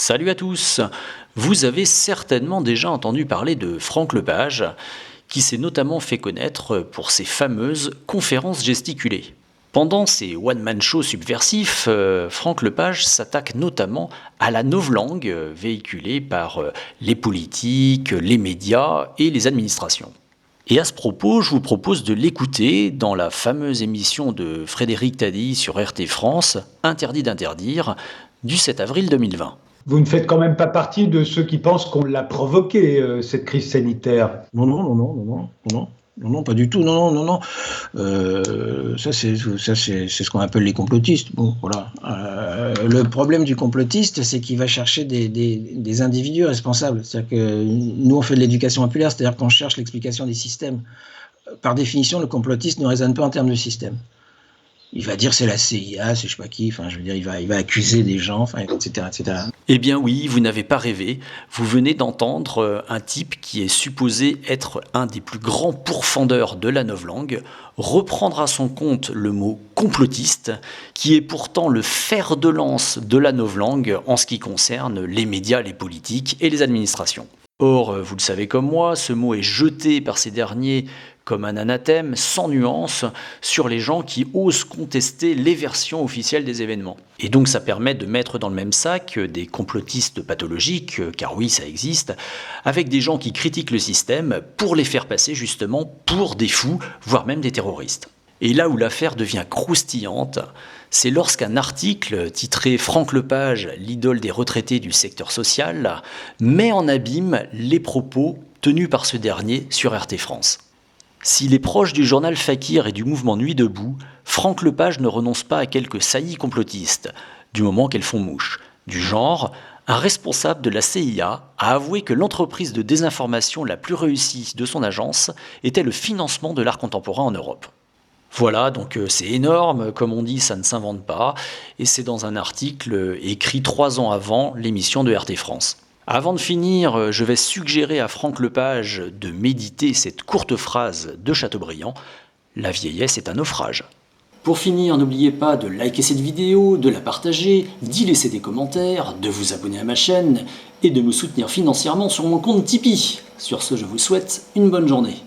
Salut à tous! Vous avez certainement déjà entendu parler de Franck Lepage, qui s'est notamment fait connaître pour ses fameuses conférences gesticulées. Pendant ses one-man shows subversifs, Franck Lepage s'attaque notamment à la novlangue véhiculée par les politiques, les médias et les administrations. Et à ce propos, je vous propose de l'écouter dans la fameuse émission de Frédéric Taddy sur RT France, Interdit d'interdire, du 7 avril 2020. Vous ne faites quand même pas partie de ceux qui pensent qu'on l'a provoqué, cette crise sanitaire? Non, pas du tout. Non. Ça c'est ce qu'on appelle les complotistes. Bon, voilà. Le problème du complotiste, c'est qu'il va chercher des individus responsables. C'est-à-dire que nous, on fait de l'éducation populaire, c'est-à-dire qu'on cherche l'explication des systèmes. Par définition, le complotiste ne raisonne pas en termes de système. Il va dire c'est la CIA, c'est je sais pas qui, enfin je veux dire il va accuser des gens, enfin etc. Eh bien oui, vous n'avez pas rêvé, vous venez d'entendre un type qui est supposé être un des plus grands pourfendeurs de la novlangue reprendre à son compte le mot complotiste, qui est pourtant le fer de lance de la novlangue en ce qui concerne les médias, les politiques et les administrations. Or, vous le savez comme moi, ce mot est jeté par ces derniers comme un anathème sans nuance sur les gens qui osent contester les versions officielles des événements. Et donc ça permet de mettre dans le même sac des complotistes pathologiques, car oui ça existe, avec des gens qui critiquent le système pour les faire passer justement pour des fous, voire même des terroristes. Et là où l'affaire devient croustillante, c'est lorsqu'un article titré « Franck Lepage, l'idole des retraités du secteur social » met en abîme les propos tenus par ce dernier sur RT France. S'il est proche du journal Fakir et du mouvement Nuit debout, Franck Lepage ne renonce pas à quelques saillies complotistes, du moment qu'elles font mouche. Du genre, un responsable de la CIA a avoué que l'entreprise de désinformation la plus réussie de son agence était le financement de l'art contemporain en Europe. Voilà, donc c'est énorme, comme on dit, ça ne s'invente pas, et c'est dans un article écrit 3 ans avant l'émission de RT France. Avant de finir, je vais suggérer à Franck Lepage de méditer cette courte phrase de Chateaubriand « La vieillesse est un naufrage ». Pour finir, n'oubliez pas de liker cette vidéo, de la partager, d'y laisser des commentaires, de vous abonner à ma chaîne et de me soutenir financièrement sur mon compte Tipeee. Sur ce, je vous souhaite une bonne journée.